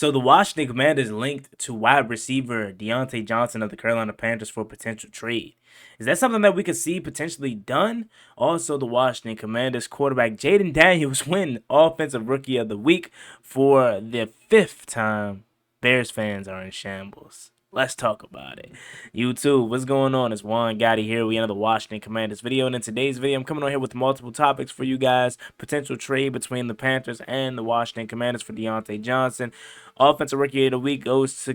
So the Washington Commanders linked to wide receiver Deontay Johnson of the Carolina Panthers for potential trade. Is that something that we could see potentially done? Also, the Washington Commanders quarterback Jayden Daniels win Offensive Rookie of the Week for the fifth time. Bears fans are in shambles. Let's talk about it. YouTube, what's going on? It's Juan Gotti here. We enter the Washington Commanders video, and in today's video, I'm coming on here with multiple topics for you guys. Potential trade between the Panthers and the Washington Commanders for Deontay Johnson. Offensive Rookie of the Week goes to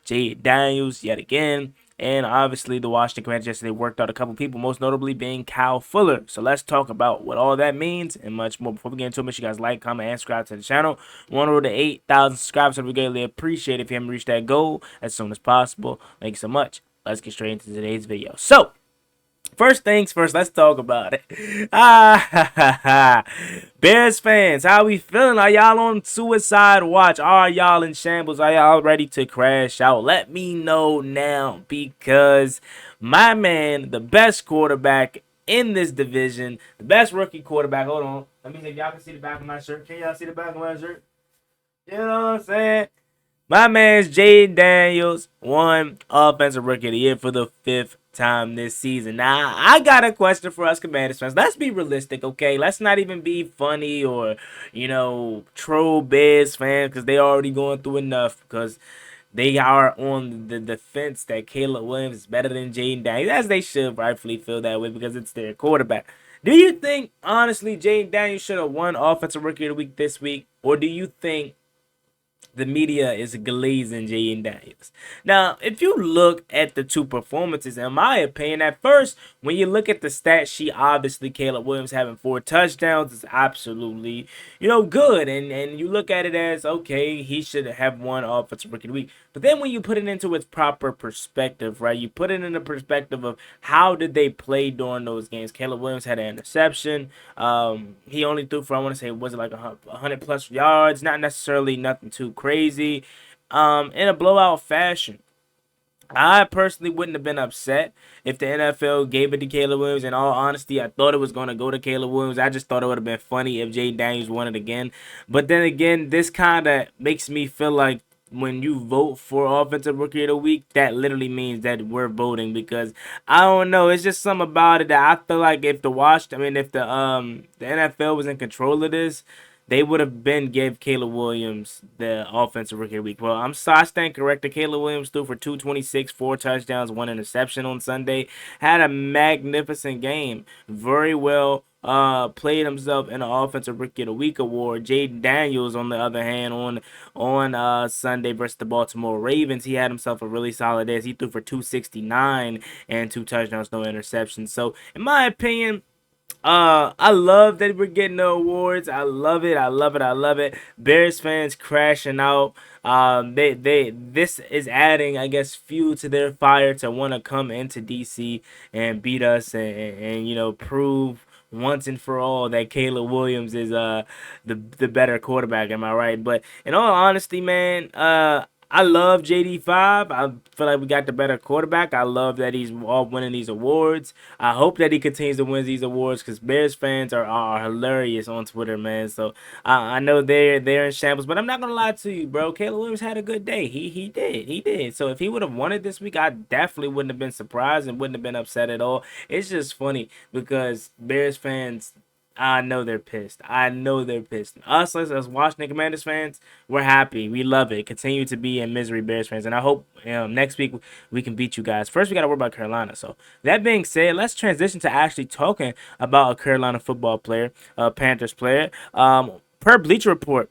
Jayden Daniels yet again. And obviously, the Washington Commanders yesterday worked out a couple people, most notably being Kyle Fuller. So let's talk about what all that means and much more. Before we get into it, make sure you guys like, comment, and subscribe to the channel. We want to roll to 8,000 subscribers, so we greatly appreciate it if you haven't reached that goal as soon as possible. Thank you so much. Let's get straight into today's video. So, first things first, let's talk about it. Bears fans, how we feeling? Are y'all on suicide watch? Are y'all in shambles? Are y'all ready to crash out? Let me know now, because my man, the best quarterback in this division, the best rookie quarterback. Hold on. Let me see if y'all can see the back of my shirt. Can y'all see the back of my shirt? You know what I'm saying? My man's Jayden Daniels won Offensive Rookie of the Year for the fifth time this season. Now, I got a question for us Commanders fans. Let's be realistic, okay? Let's not even be funny or, troll Bears fans, because they already going through enough, because they are on the defense that Caleb Williams is better than Jayden Daniels, as they should rightfully feel that way because it's their quarterback. Do you think, honestly, Jayden Daniels should have won Offensive Rookie of the Week this week, or do you think the media is glazing Jayden Daniels? Now, if you look at the two performances, in my opinion, at first, when you look at the stat sheet, obviously Caleb Williams having 4 touchdowns is absolutely, good. And you look at it as, okay, he should have won Offensive Rookie of the Week. But then when you put it into its proper perspective, right, you put it in the perspective of how did they play during those games. Caleb Williams had an interception. He only threw for, I want to say, was it like 100 plus yards? Not necessarily nothing too crazy. In a blowout fashion. I personally wouldn't have been upset if the NFL gave it to Caleb Williams. In all honesty, I thought it was going to go to Caleb Williams. I just thought it would have been funny if Jayden Daniels won it again. But then again, this kind of makes me feel like when you vote for Offensive Rookie of the Week, that literally means that we're voting, because I don't know, it's just something about it that I feel like if the NFL was in control of this, they would have been gave Caleb Williams the Offensive Rookie of the Week. Well, I stand corrected. Caleb Williams threw for 226, 4 touchdowns, 1 interception on Sunday. Had a magnificent game. Very well played himself in the Offensive Rookie of the Week award. Jayden Daniels, on the other hand, on Sunday versus the Baltimore Ravens, he had himself a really solid day. He threw for 269 and 2 touchdowns, no interceptions. So, in my opinion, I love that we're getting the awards. I love it. I love it. I love it. Bears fans crashing out. This is adding, I guess, fuel to their fire to want to come into DC and beat us and prove once and for all that Caleb Williams is the better quarterback. Am I right? But in all honesty, man, I love JD5. I feel like we got the better quarterback. I love that he's all winning these awards. I hope that he continues to win these awards, because Bears fans are hilarious on Twitter, man. So I know they're in shambles, but I'm not gonna lie to you, bro. Caleb Williams had a good day. He did. So if he would have won it this week, I definitely wouldn't have been surprised and wouldn't have been upset at all. It's just funny because Bears fans, I know they're pissed. I know they're pissed. Us, as Washington Commanders fans, we're happy. We love it. Continue to be in misery, Bears fans. And I hope next week we can beat you guys. First, we got to worry about Carolina. So, that being said, let's transition to actually talking about a Carolina football player, a Panthers player. Per Bleacher Report,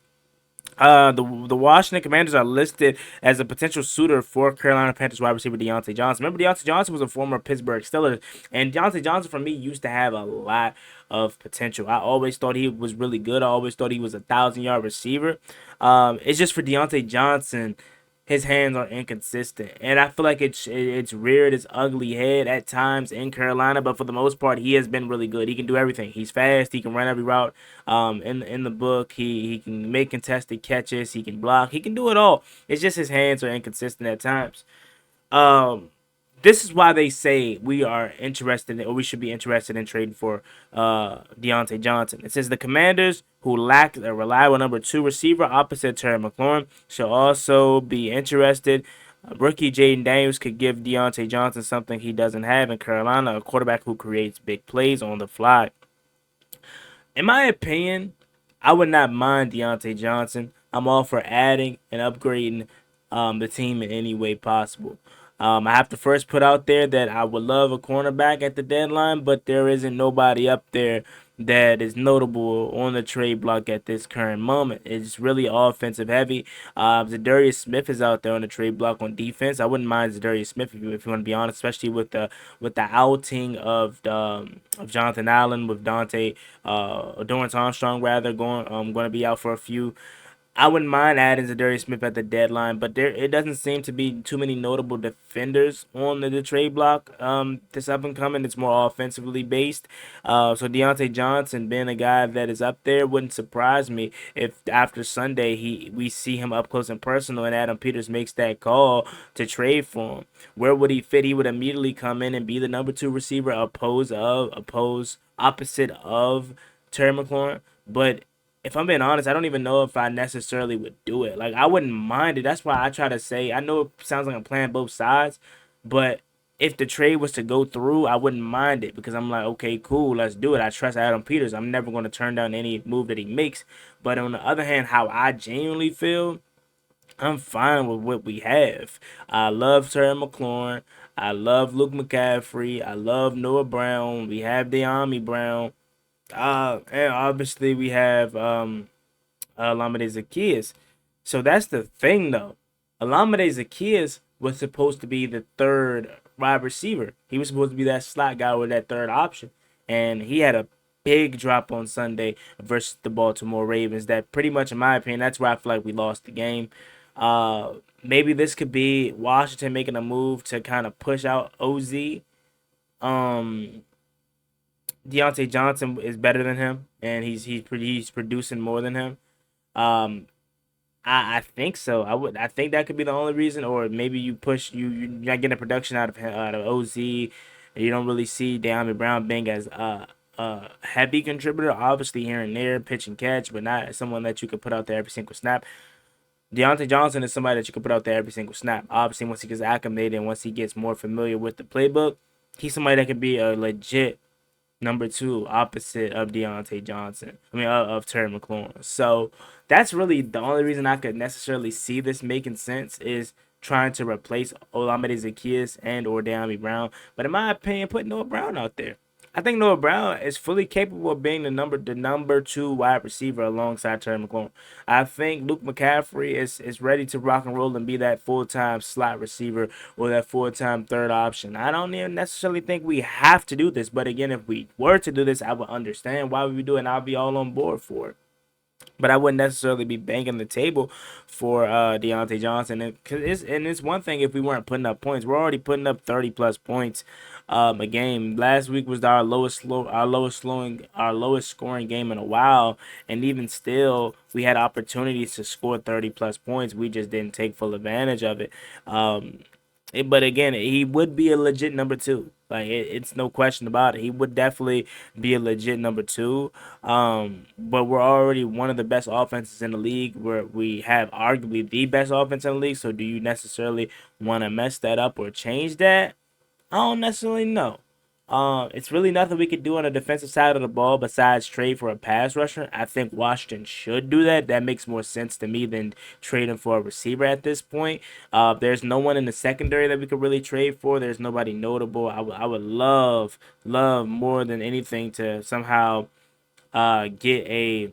the Washington Commanders are listed as a potential suitor for Carolina Panthers wide receiver Deontay Johnson. Remember, Deontay Johnson was a former Pittsburgh Steelers, and Deontay Johnson for me used to have a lot of potential. I always thought he was really good. I always thought he was a 1,000-yard receiver. It's just for Deontay Johnson, his hands are inconsistent, and I feel like it's reared its ugly head at times in Carolina. But for the most part, he has been really good. He can do everything. He's fast. He can run every route. In the book, he can make contested catches. He can block. He can do it all. It's just his hands are inconsistent at times. Um, this is why they say we are interested in, or we should be interested in trading for Deontay Johnson. It says the Commanders, who lack a reliable number two receiver opposite Terry McLaurin, should also be interested. Rookie Jayden Daniels could give Deontay Johnson something he doesn't have in Carolina, a quarterback who creates big plays on the fly. In my opinion, I would not mind Deontay Johnson. I'm all for adding and upgrading the team in any way possible. I have to first put out there that I would love a cornerback at the deadline, but there isn't nobody up there that is notable on the trade block at this current moment. It's really offensive heavy. Zadarius Smith is out there on the trade block on defense. I wouldn't mind Zadarius Smith if you want to be honest, especially with the outing of Jonathan Allen, with Dorrance Armstrong rather going to be out for a few. I wouldn't mind adding Zadarius Smith at the deadline, but there it doesn't seem to be too many notable defenders on the trade block. This up and coming, it's more offensively based. So Deontay Johnson being a guy that is up there wouldn't surprise me if after Sunday we see him up close and personal, and Adam Peters makes that call to trade for him. Where would he fit? He would immediately come in and be the number two receiver, opposite of Terry McLaurin, but if I'm being honest, I don't even know if I necessarily would do it. Like, I wouldn't mind it. That's why I try to say, I know it sounds like I'm playing both sides, but if the trade was to go through, I wouldn't mind it because I'm like, okay, cool, let's do it. I trust Adam Peters. I'm never going to turn down any move that he makes. But on the other hand, how I genuinely feel, I'm fine with what we have. I love Terry McLaurin. I love Luke McCaffrey. I love Noah Brown. We have De'Ami Brown. And obviously we have Olamide Zaccheaus. So that's the thing, though. Olamide Zaccheaus was supposed to be the third wide receiver. He was supposed to be that slot guy with that third option, and he had a big drop on Sunday versus the Baltimore Ravens. That pretty much, in my opinion, that's where I feel like we lost the game. Maybe this could be Washington making a move to kind of push out OZ. Um, Deontay Johnson is better than him, and he's producing more than him. Um, I think so. I think that could be the only reason, or maybe you're not getting production out of OZ. You don't really see De'Ami Brown being as a heavy contributor. Obviously here and there, pitch and catch, but not someone that you could put out there every single snap. Deontay Johnson is somebody that you can put out there every single snap. Obviously, once he gets acclimated and once he gets more familiar with the playbook, he's somebody that could be a legit number two opposite of Deontay Johnson. I mean, of Terry McLaurin. So that's really the only reason I could necessarily see this making sense is trying to replace Olamide Zaccheaus and or De'Ami Brown. But in my opinion, put Noah Brown out there. I think Noah Brown is fully capable of being the number two wide receiver alongside Terry McLaurin. I think Luke McCaffrey is ready to rock and roll and be that full-time slot receiver or that full-time third option. I don't even necessarily think we have to do this, but again, if we were to do this, I would understand why we do it, and I'll be all on board for it. But I wouldn't necessarily be banging the table for Deontay Johnson. And it's one thing if we weren't putting up points. We're already putting up 30 plus points a game. Last week was our lowest scoring game in a while, and even still, we had opportunities to score 30 plus points. We just didn't take full advantage of it. But again, he would be a legit number two. Like it's no question about it. He would definitely be a legit number two. But we're already one of the best offenses in the league. Where we have arguably the best offense in the league. So do you necessarily want to mess that up or change that? I don't necessarily know. It's really nothing we could do on the defensive side of the ball besides trade for a pass rusher. I think Washington should do that. That makes more sense to me than trading for a receiver at this point. There's no one in the secondary that we could really trade for. There's nobody notable. I would love more than anything to somehow get a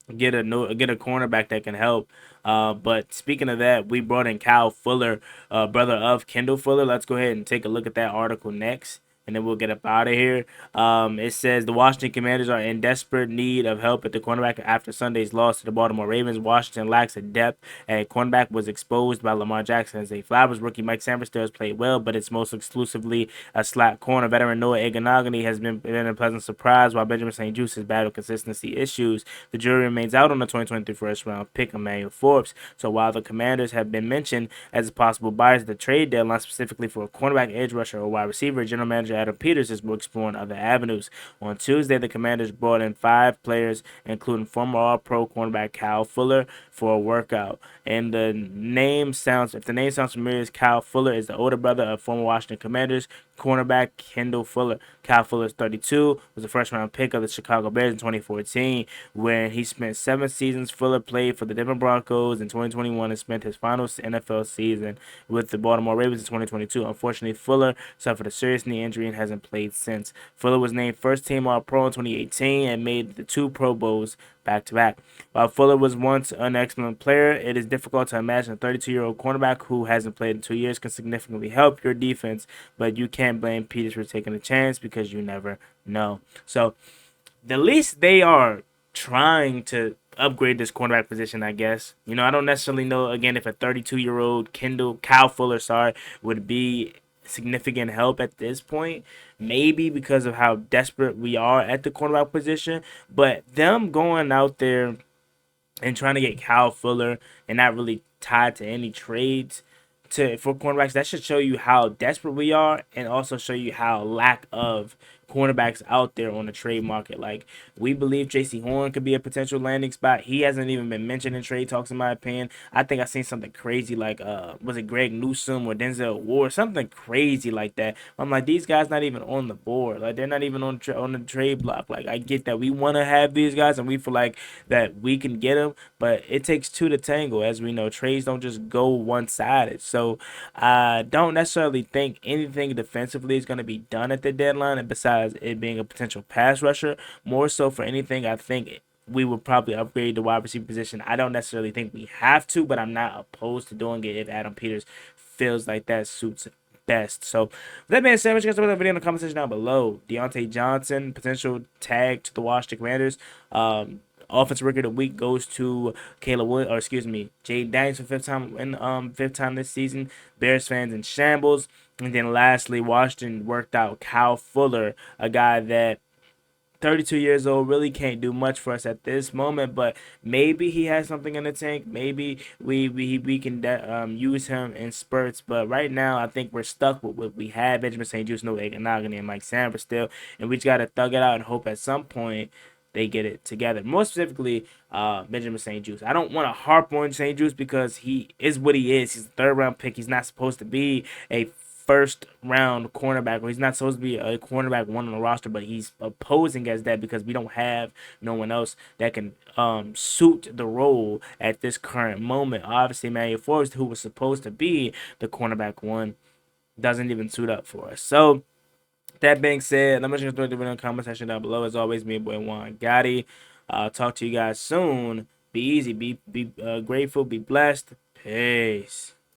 cornerback that can help. But speaking of that, we brought in Kyle Fuller, brother of Kendall Fuller. Let's go ahead and take a look at that article next. and then we'll get up out of here. It says the Washington Commanders are in desperate need of help at the cornerback after Sunday's loss to the Baltimore Ravens. Washington lacks a depth at cornerback was exposed by Lamar Jackson as a Flowers rookie. Mike Sainristil has played well, but it's most exclusively a slot corner. Veteran Noah Eganogany has been a pleasant surprise, while Benjamin St-Juste has battled consistency issues. The jury remains out on the 2023 first-round pick, Emmanuel Forbes. So while the Commanders have been mentioned as a possible buyers at the trade deadline, specifically for a cornerback, edge rusher, or wide receiver, General Manager Adam Peters is exploring other avenues. On Tuesday, the Commanders brought in 5 players, including former All-Pro cornerback Kyle Fuller, for a workout. And if the name sounds familiar, Kyle Fuller is the older brother of former Washington Commanders cornerback Kendall Fuller. Kyle Fuller is 32, was a first-round pick of the Chicago Bears in 2014, when he spent 7 seasons. Fuller played for the Denver Broncos in 2021 and spent his final NFL season with the Baltimore Ravens in 2022. Unfortunately, Fuller suffered a serious knee injury and hasn't played since. Fuller was named first-team All-Pro in 2018 and made the 2 Pro Bowls back-to-back. While Fuller was once an excellent player, it is difficult to imagine a 32-year-old cornerback who hasn't played in 2 years can significantly help your defense, but you can't blame Peters for taking a chance because you never know. So, the least they are trying to upgrade this cornerback position, I guess. I don't necessarily know, again, if a 32-year-old Kyle Fuller, would be significant help at this point. Maybe because of how desperate we are at the cornerback position, but them going out there and trying to get Kyle Fuller and not really tied to any trades for cornerbacks, that should show you how desperate we are, and also show you how lack of cornerbacks out there on the trade market. Like, we believe J.C. Horn could be a potential landing spot. He hasn't even been mentioned in trade talks, in my opinion. I think I seen something crazy like was it Greg Newsome or Denzel Ward, something crazy like that. I'm like, these guys not even on the board. Like, they're not even on the trade block. Like, I get that we want to have these guys and we feel like that we can get them, but it takes 2 to tango. As we know, trades don't just go one-sided. So I don't necessarily think anything defensively is going to be done at the deadline, and besides it being a potential pass rusher, more so for anything, I think we would probably upgrade the wide receiver position. I don't necessarily think we have to, but I'm not opposed to doing it if Adam Peters feels like that suits best. So, with that being said, make sure you guys put that video in the comment section down below. Deontay Johnson, potential tag to the Washington Commanders. Offensive Rookie of the Week goes to Jayden Daniels for fifth time this season. Bears fans in shambles. And then lastly, Washington worked out Kyle Fuller, a guy that 32 years old, really can't do much for us at this moment, but maybe he has something in the tank. Maybe we can use him in spurts, but right now I think we're stuck with what we have. Benjamin St-Juste, Noah Eganogany, and Mike Sainristil, and we just got to thug it out and hope at some point they get it together. More specifically, Benjamin St-Juste. I don't want to harp on St-Juste because he is what he is. He's a 3rd-round pick. He's not supposed to be a first-round cornerback, or he's not supposed to be a cornerback 1 on the roster, but he's posing as that because we don't have no one else that can suit the role at this current moment. Obviously, Emmanuel Forbes, who was supposed to be the cornerback 1, doesn't even suit up for us. So, that being said, let me just throw the video in the comment section down below. As always, me and boy Juan Gotti. Talk to you guys soon. Be easy, be grateful, be blessed. Peace.